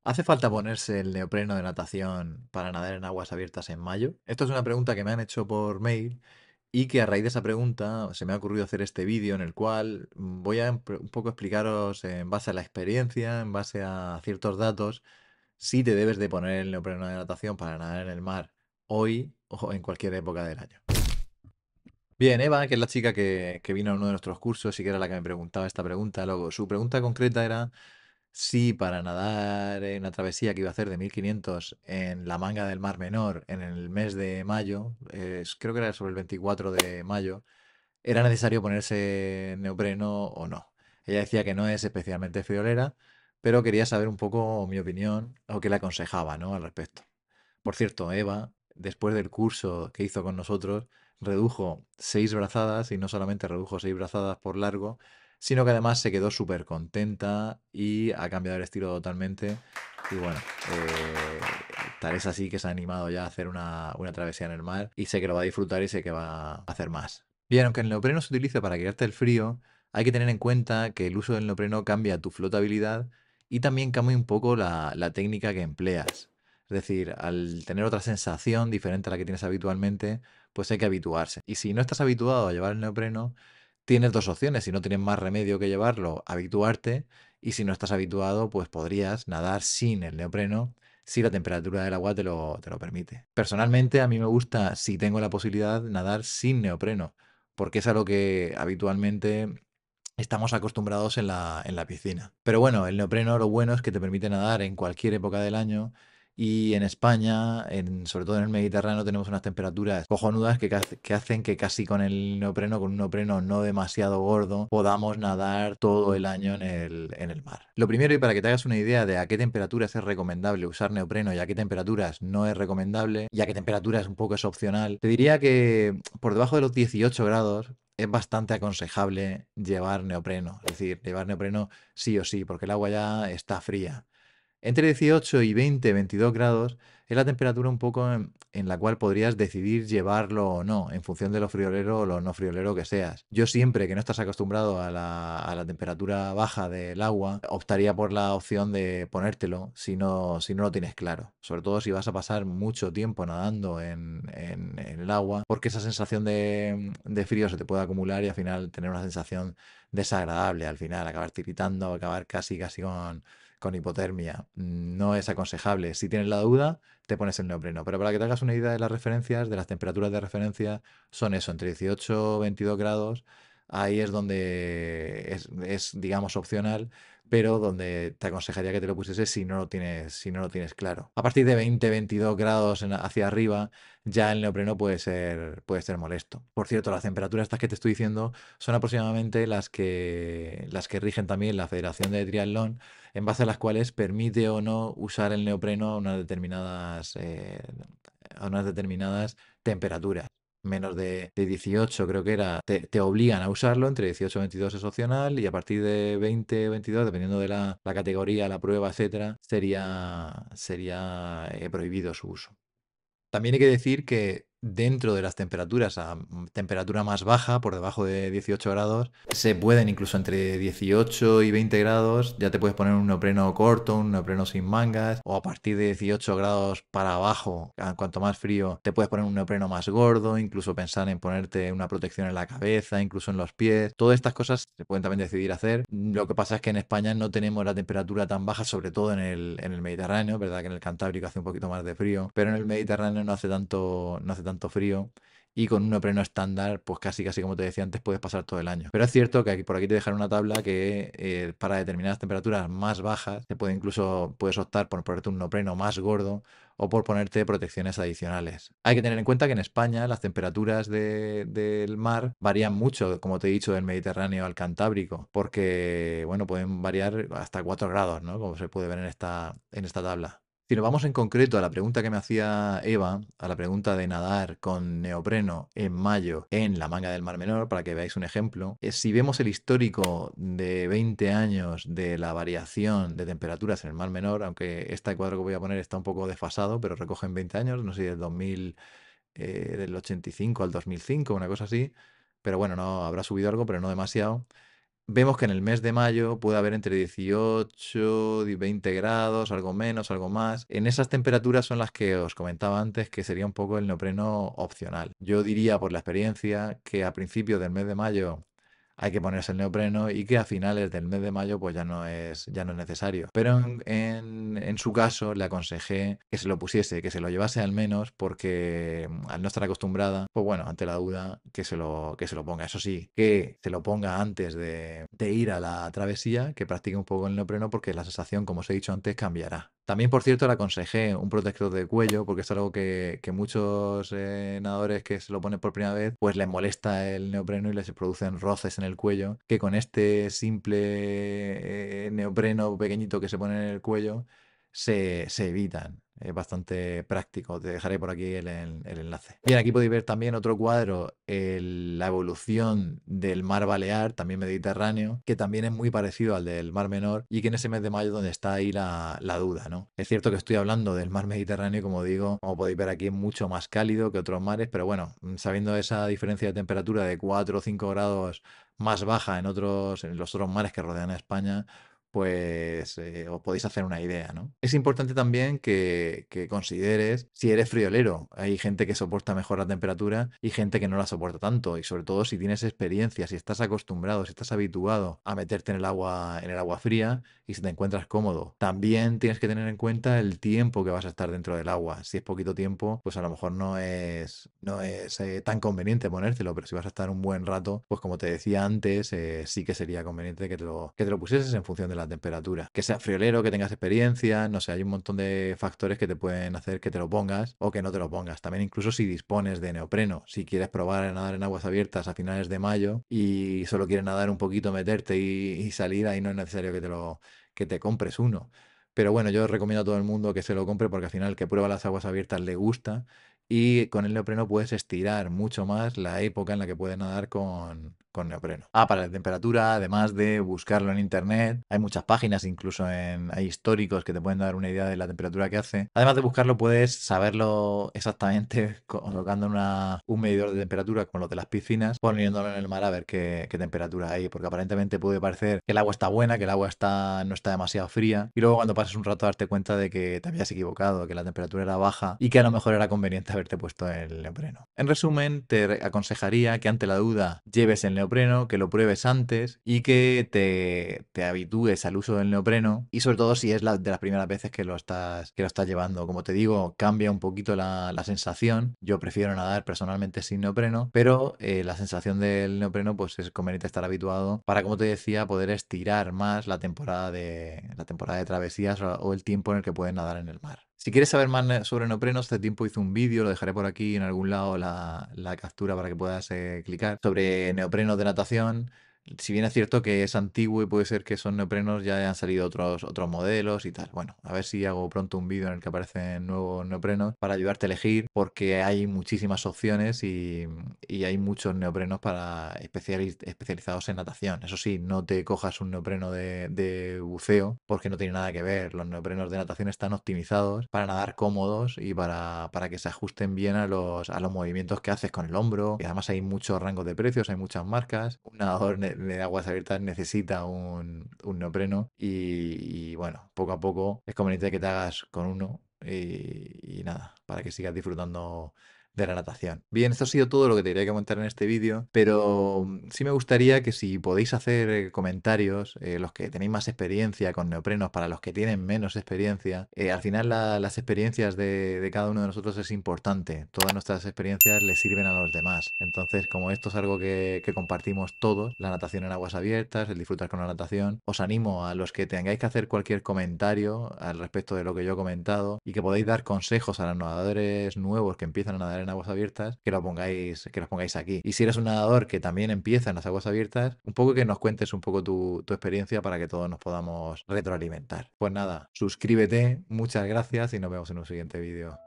¿Hace falta ponerse el neopreno de natación para nadar en aguas abiertas en mayo? Esto es una pregunta que me han hecho por mail y que a raíz de esa pregunta se me ha ocurrido hacer este vídeo en el cual voy a un poco explicaros en base a la experiencia, en base a ciertos datos, si te debes de poner el neopreno de natación para nadar en el mar hoy o en cualquier época del año. Bien, Eva, que es la chica que vino a uno de nuestros cursos y que era la que me preguntaba esta pregunta, luego su pregunta concreta era sí, para nadar en una travesía que iba a hacer de 1500 en la manga del Mar Menor en el mes de mayo, creo que era sobre el 24 de mayo, era necesario ponerse neopreno o no. Ella decía que no es especialmente friolera, pero quería saber un poco mi opinión o qué le aconsejaba, ¿no? Al respecto. Por cierto, Eva, después del curso que hizo con nosotros, redujo 6 brazadas y no solamente redujo 6 brazadas por largo, sino que además se quedó súper contenta y ha cambiado el estilo totalmente. Y bueno, tal es así que se ha animado ya a hacer una travesía en el mar y sé que lo va a disfrutar y sé que va a hacer más. Bien, aunque el neopreno se utilice para quitarte el frío, hay que tener en cuenta que el uso del neopreno cambia tu flotabilidad y también cambia un poco la técnica que empleas. Es decir, al tener otra sensación diferente a la que tienes habitualmente, pues hay que habituarse. Y si no estás habituado a llevar el neopreno, tienes dos opciones. Si no tienes más remedio que llevarlo, habituarte. Y si no estás habituado, pues podrías nadar sin el neopreno si la temperatura del agua te lo permite. Personalmente, a mí me gusta, si tengo la posibilidad, nadar sin neopreno, porque es a lo que habitualmente estamos acostumbrados en la piscina. Pero bueno, el neopreno lo bueno es que te permite nadar en cualquier época del año y en España, sobre todo en el Mediterráneo, tenemos unas temperaturas cojonudas que hacen que casi con el neopreno, con un neopreno no demasiado gordo, podamos nadar todo el año en el mar. Lo primero, y para que te hagas una idea de a qué temperaturas es recomendable usar neopreno y a qué temperaturas no es recomendable, y a qué temperaturas un poco es opcional, te diría que por debajo de los 18 grados es bastante aconsejable llevar neopreno. Es decir, llevar neopreno sí o sí, porque el agua ya está fría. Entre 18 y 20, 22 grados es la temperatura un poco en la cual podrías decidir llevarlo o no, en función de lo friolero o lo no friolero que seas. Yo siempre que no estás acostumbrado a la temperatura baja del agua, optaría por la opción de ponértelo si no lo tienes claro. Sobre todo si vas a pasar mucho tiempo nadando en el agua, porque esa sensación de frío se te puede acumular y al final tener una sensación desagradable, al final acabar tiritando, acabar casi con hipotermia. No es aconsejable. Si tienes la duda, te pones el neopreno. Pero para que te hagas una idea de las referencias, de las temperaturas de referencia, son eso, entre 18 y 22 grados. Ahí es donde es, digamos, opcional, pero donde te aconsejaría que te lo pusieses si no lo tienes claro. A partir de 20, 22 grados hacia arriba, ya el neopreno puede ser molesto. Por cierto, las temperaturas estas que te estoy diciendo son aproximadamente las que rigen también la Federación de Triatlón, en base a las cuales permite o no usar el neopreno a unas determinadas temperaturas. Menos de 18 creo que era, te obligan a usarlo, entre 18 y 22 es opcional y a partir de 20 o 22, dependiendo de la categoría, la prueba, etcétera, sería prohibido su uso. También hay que decir que dentro de las temperaturas a temperatura más baja, por debajo de 18 grados, se pueden incluso entre 18 y 20 grados, ya te puedes poner un neopreno corto, un neopreno sin mangas, o a partir de 18 grados para abajo, cuanto más frío, te puedes poner un neopreno más gordo, incluso pensar en ponerte una protección en la cabeza, incluso en los pies. Todas estas cosas se pueden también decidir hacer. Lo que pasa es que en España no tenemos la temperatura tan baja, sobre todo en el Mediterráneo, ¿verdad? Que en el Cantábrico hace un poquito más de frío, pero en el Mediterráneo no hace tanto frío. Y con un neopreno estándar, pues casi como te decía antes, puedes pasar todo el año. Pero es cierto que por aquí te dejan una tabla que para determinadas temperaturas más bajas, puedes optar por ponerte un neopreno más gordo o por ponerte protecciones adicionales. Hay que tener en cuenta que en España las temperaturas del mar varían mucho, como te he dicho, del Mediterráneo al Cantábrico, porque, bueno, pueden variar hasta 4 grados, ¿no? Como se puede ver en esta tabla. Si nos vamos en concreto a la pregunta que me hacía Eva, a la pregunta de nadar con neopreno en mayo en la manga del Mar Menor, para que veáis un ejemplo, si vemos el histórico de 20 años de la variación de temperaturas en el Mar Menor, aunque este cuadro que voy a poner está un poco desfasado, pero recogen 20 años, no sé si del 2000, del 85 al 2005, una cosa así, pero bueno, no habrá subido algo, pero no demasiado. vemos que en el mes de mayo puede haber entre 18 y 20 grados, algo menos, algo más. En esas temperaturas son las que os comentaba antes que sería un poco el neopreno opcional. Yo diría por la experiencia que a principios del mes de mayo hay que ponerse el neopreno y que a finales del mes de mayo pues ya no es necesario. Pero en su caso le aconsejé que se lo pusiese, que se lo llevase al menos porque al no estar acostumbrada, pues bueno, ante la duda que se lo ponga. Eso sí, que se lo ponga antes de ir a la travesía, que practique un poco el neopreno porque la sensación, como os he dicho antes, cambiará. También, por cierto, le aconsejé un protector de cuello, porque es algo que muchos nadadores que se lo ponen por primera vez, pues les molesta el neopreno y les producen roces en el cuello, que con este simple neopreno pequeñito que se pone en el cuello se evitan. Es bastante práctico. Te dejaré por aquí el enlace. Bien, aquí podéis ver también otro cuadro, la evolución del mar Balear, también Mediterráneo, que también es muy parecido al del mar Menor y que en ese mes de mayo donde está ahí la duda, ¿no? Es cierto que estoy hablando del mar Mediterráneo y como digo, como podéis ver aquí es mucho más cálido que otros mares, pero bueno, sabiendo esa diferencia de temperatura de 4 o 5 grados más baja en los otros mares que rodean a España, pues os podéis hacer una idea, ¿no? Es importante también que consideres si eres friolero. Hay gente que soporta mejor la temperatura y gente que no la soporta tanto. Y sobre todo si tienes experiencia, si estás acostumbrado, si estás habituado a meterte en el agua fría y si te encuentras cómodo. También tienes que tener en cuenta el tiempo que vas a estar dentro del agua. Si es poquito tiempo, pues a lo mejor no es tan conveniente ponértelo, pero si vas a estar un buen rato, pues como te decía antes, sí que sería conveniente que te lo pusieses en función de la temperatura. Que sea friolero, que tengas experiencia, no sé, hay un montón de factores que te pueden hacer que te lo pongas o que no te lo pongas. También incluso si dispones de neopreno, si quieres probar a nadar en aguas abiertas a finales de mayo y solo quieres nadar un poquito, meterte y salir, ahí no es necesario que te compres uno. Pero bueno, yo recomiendo a todo el mundo que se lo compre porque al final el que prueba las aguas abiertas le gusta y con el neopreno puedes estirar mucho más la época en la que puedes nadar con neopreno. Para la temperatura, además de buscarlo en internet, hay muchas páginas, incluso hay históricos que te pueden dar una idea de la temperatura que hace. Además de buscarlo, puedes saberlo exactamente colocando un medidor de temperatura como los de las piscinas, poniéndolo en el mar a ver qué temperatura hay, porque aparentemente puede parecer que el agua está buena, que el agua no está demasiado fría, y luego cuando pasas un rato darte cuenta de que te habías equivocado, que la temperatura era baja y que a lo mejor era conveniente haberte puesto el neopreno. En resumen, te aconsejaría que ante la duda lleves el neopreno, que lo pruebes antes y que te habitúes al uso del neopreno y sobre todo si es de las primeras veces que lo estás llevando. Como te digo, cambia un poquito la sensación. Yo prefiero nadar personalmente sin neopreno, pero la sensación del neopreno pues es conveniente estar habituado para, como te decía, poder estirar más la temporada de travesías o el tiempo en el que puedes nadar en el mar. Si quieres saber más sobre neoprenos, hace tiempo hice un vídeo, lo dejaré por aquí en algún lado la captura para que puedas clicar, sobre neoprenos de natación. Si bien es cierto que es antiguo y puede ser que esos neoprenos ya hayan salido otros modelos y tal. Bueno, a ver si hago pronto un vídeo en el que aparecen nuevos neoprenos para ayudarte a elegir, porque hay muchísimas opciones y hay muchos neoprenos para especializados en natación. Eso sí, no te cojas un neopreno de buceo porque no tiene nada que ver. Los neoprenos de natación están optimizados para nadar cómodos y para que se ajusten bien a los movimientos que haces con el hombro. Y además hay muchos rangos de precios, hay muchas marcas. Un nadador de aguas abiertas necesita un neopreno y bueno, poco a poco es conveniente que te hagas con uno y nada, para que sigas disfrutando de la natación. Bien, esto ha sido todo lo que te quería comentar en este vídeo, pero sí me gustaría que si podéis hacer comentarios, los que tenéis más experiencia con neoprenos para los que tienen menos experiencia, al final las experiencias de cada uno de nosotros es importante. Todas nuestras experiencias le sirven a los demás. Entonces, como esto es algo que compartimos todos, la natación en aguas abiertas, el disfrutar con la natación, os animo a los que tengáis que hacer cualquier comentario al respecto de lo que yo he comentado y que podáis dar consejos a los nadadores nuevos que empiezan a nadar en aguas abiertas, que los pongáis aquí. Y si eres un nadador que también empieza en las aguas abiertas, un poco que nos cuentes un poco tu experiencia para que todos nos podamos retroalimentar. Pues nada, suscríbete, muchas gracias y nos vemos en un siguiente vídeo.